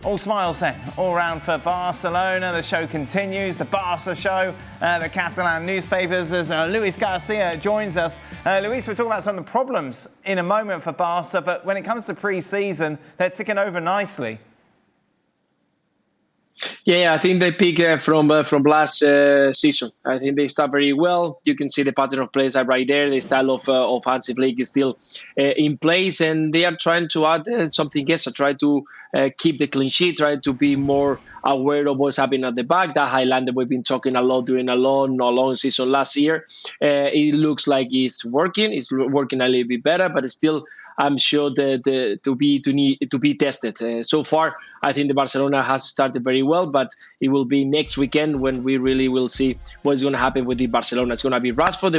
All smiles then, all round for Barcelona. The show continues, the Barca show, the Catalan newspapers, as Luis Garcia joins us. Luis, we'll talk about some of the problems in a moment for Barca, but when it comes to pre-season, they're ticking over nicely. Yeah, I think they pick from last season. I think they start very well. You can see the pattern of plays are right there. The style of Hansi Flick is still in place, and they are trying to add something extra. Try to keep the clean sheet. Try to be more aware of what's happening at the back. That highline that we've been talking a lot during a long season last year. It looks like it's working. It's working a little bit better, but it's still, I'm sure, that to be tested. So far, I think the Barcelona has started very well, but it will be next weekend when we really will see what's going to happen with the Barcelona. It's going to be Rashford,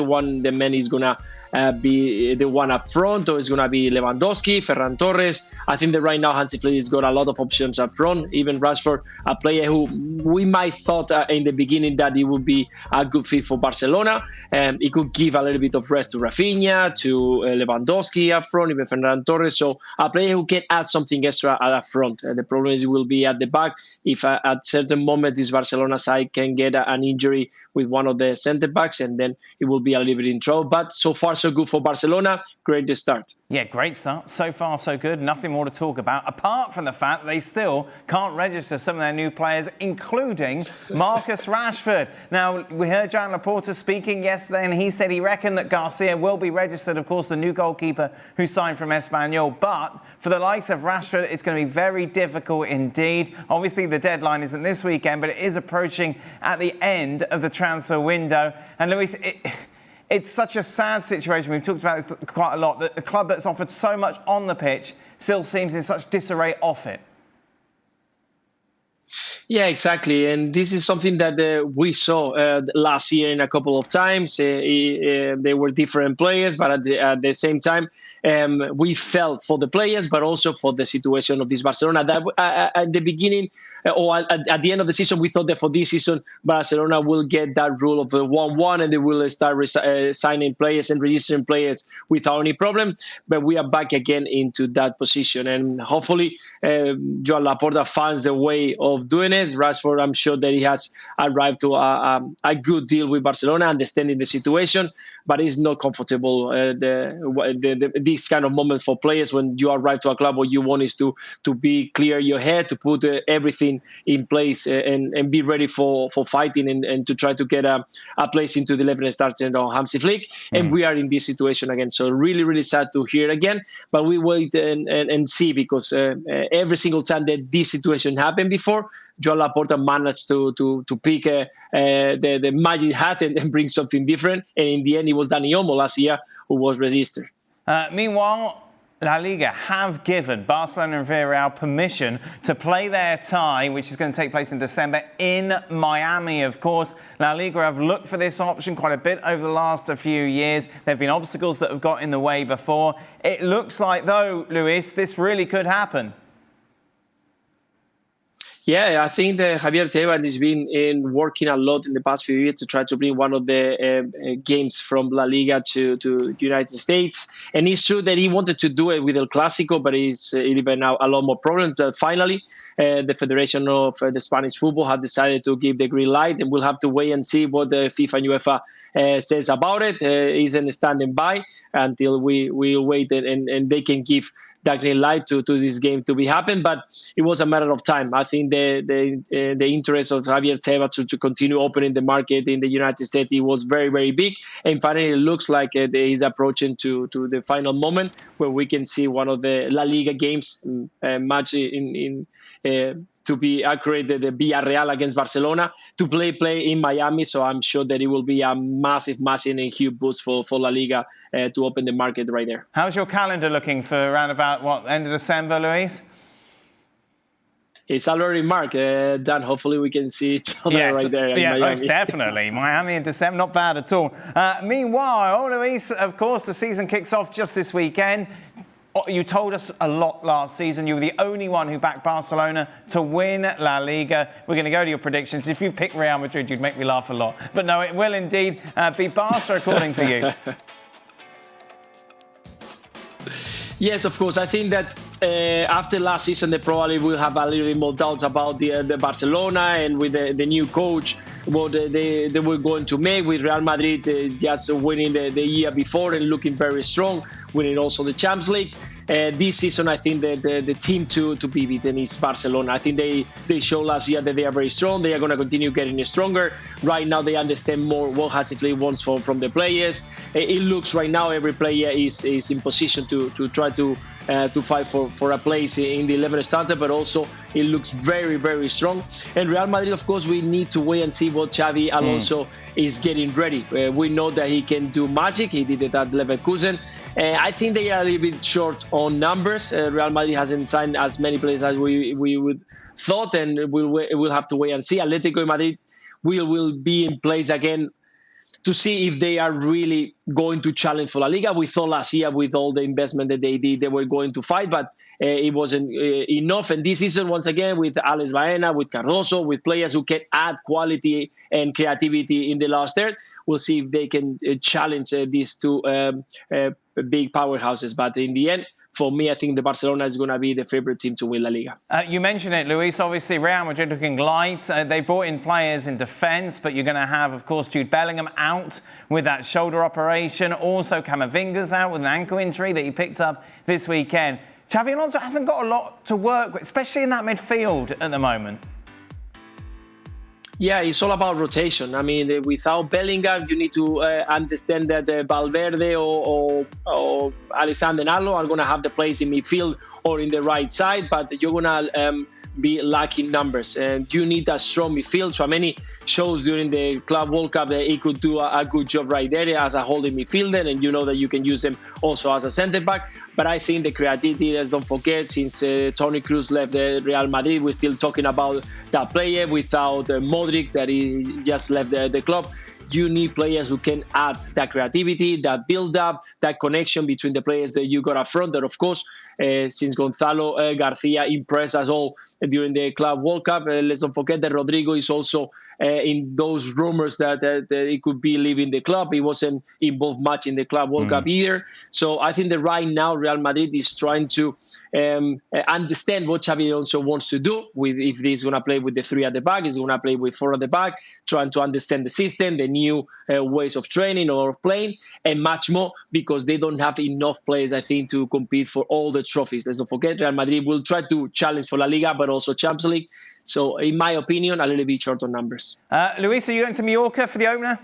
the man is going to be the one up front, or it's going to be Lewandowski, Ferran Torres. I think that right now Hansi Flick has got a lot of options up front. Even Rashford, a player who we might thought in the beginning that he would be a good fit for Barcelona. He could give a little bit of rest to Rafinha, to Lewandowski up front, even Ferran Torres. So a player who can add something extra up front. The problem is he will be at the back. If at certain moment this Barcelona side can get an injury with one of the centre backs, and then it will be a little bit in trouble. But so far so good for Barcelona. Great to start. Yeah, great start. So far so good. Nothing more to talk about, apart from the fact they still can't register some of their new players, including Marcus Rashford. Now, we heard Joan Laporta speaking yesterday, and he said he reckoned that Garcia will be registered, of course, the new goalkeeper who signed from Espanyol. But for the likes of Rashford, it's going to be very difficult indeed. Obviously, the deadline isn't this weekend, but it is approaching at the end of the transfer window. And Luis, it's such a sad situation. We've talked about this quite a lot, that a club that's offered so much on the pitch still seems in such disarray off it. Yeah, exactly. And this is something that we saw last year in a couple of times. They were different players, but at the same time, we felt for the players, but also for the situation of this Barcelona. That at the beginning, or at the end of the season, we thought that for this season, Barcelona will get that rule of the 1-1, and they will start signing players and registering players without any problem. But we are back again into that position. And hopefully, Joan Laporta finds the way of doing it. Rashford, I'm sure that he has arrived to a good deal with Barcelona, understanding the situation, but it's not comfortable. This kind of moment for players when you arrive to a club, what you want is to be clear your head, to put everything in place and be ready for fighting and to try to get a place into the 11 starting on Hansi Flick. And we are in this situation again. So really, really sad to hear again. But we wait and see, because every single time that this situation happened before, Joan Laporta managed to pick the magic hat and bring something different. And in the end, it was Dani Olmo last year who was registered. Meanwhile, La Liga have given Barcelona and Villarreal permission to play their tie, which is going to take place in December in Miami, of course. La Liga have looked for this option quite a bit over the last few years. There have been obstacles that have got in the way before. It looks like, though, Luis, this really could happen. Yeah, I think that Javier Tebas has been working a lot in the past few years to try to bring one of the games from La Liga to United States. And it's true that he wanted to do it with El Clásico, but it's even now a lot more problems. Finally, the Federation of the Spanish Football have decided to give the green light, and we'll have to wait and see what the FIFA and UEFA says about it. Isn't standing by until we wait and they can give that green light to this game to be happen. But it was a matter of time. I think the interest of Javier Tebas to continue opening the market in the United States, it was very, very big. And finally, it looks like he's approaching to the final moment where we can see one of the La Liga games match to be accurate, the Villarreal against Barcelona, to play in Miami. So I'm sure that it will be a massive and huge boost for La Liga to open the market right there. How's your calendar looking for around about, end of December, Luis? It's already marked, Dan. Hopefully we can see each other right there in Miami. Most definitely. Miami in December, not bad at all. Meanwhile, Luis, of course, the season kicks off just this weekend. You told us a lot last season. You were the only one who backed Barcelona to win La Liga. We're going to go to your predictions. If you pick Real Madrid, you'd make me laugh a lot. But no, it will indeed be Barca, according to you. Yes, of course. I think that after last season, they probably will have a little bit more doubts about the Barcelona and with the new coach, what they were going to make with Real Madrid just winning the year before and looking very strong, winning also the Champions League. This season, I think the team to be beaten is Barcelona. I think they showed last year that they are very strong. They are going to continue getting stronger. Right now, they understand more what Hansi Flick wants from the players. It looks right now every player is in position to try to fight for a place in the 11 starter, but also it looks very, very strong. And Real Madrid, of course, we need to wait and see what Xavi Alonso is getting ready. We know that he can do magic. He did it at Leverkusen. I think they are a little bit short on numbers. Real Madrid hasn't signed as many players as we would thought, and we'll have to wait and see. Atletico de Madrid will be in place again to see if they are really going to challenge for La Liga. We thought last year with all the investment that they did, they were going to fight, but it wasn't enough. And this season, once again, with Alex Baena, with Cardoso, with players who can add quality and creativity in the last third, we'll see if they can challenge these two big powerhouses. But in the end, for me, I think the Barcelona is going to be the favorite team to win La Liga. You mentioned it, Luis. Obviously, Real Madrid looking light. They brought in players in defence, but you're going to have, of course, Jude Bellingham out with that shoulder operation. Also, Camavinga's out with an ankle injury that he picked up this weekend. Xavi Alonso hasn't got a lot to work with, especially in that midfield at the moment. Yeah, it's all about rotation. I mean, without Bellingham, you need to understand that Valverde or Alexander Arnold are going to have the place in midfield or in the right side, but you're going to be lacking numbers. And you need a strong midfield. Tchouaméni shows during the Club World Cup that he could do a good job right there as a holding midfielder, and you know that you can use him also as a centre-back. But I think the creativity, let's don't forget, since Toni Kroos left Real Madrid, we're still talking about that player without Modric, that he just left the club. You need players who can add that creativity, that build-up, that connection between the players that you got up front. That, of course, since Gonzalo Garcia impressed us all during the Club World Cup, let's not forget that Rodrigo is also in those rumors that he could be leaving the club. He wasn't involved much in the Club World Cup either. So I think that right now Real Madrid is trying to understand what Xavi Alonso wants to do. If he's going to play with the three at the back, he's going to play with four at the back, trying to understand the system, the new ways of training or of playing, and much more, because they don't have enough players, I think, to compete for all the trophies. Let's not forget, Real Madrid will try to challenge for La Liga, but also Champions League. So, in my opinion, a little bit short on numbers. Luis, are you going to Mallorca for the opener?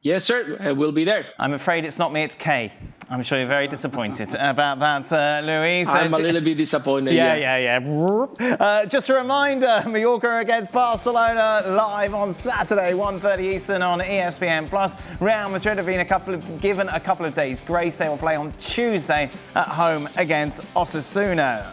Yes, sir. I will be there. I'm afraid it's not me, it's Kay. I'm sure you're very disappointed about that, Luis. I'm a little bit disappointed. Yeah. Just a reminder, Mallorca against Barcelona live on Saturday, 1:30 Eastern on ESPN+. Real Madrid have been given a couple of days grace. They will play on Tuesday at home against Osasuna.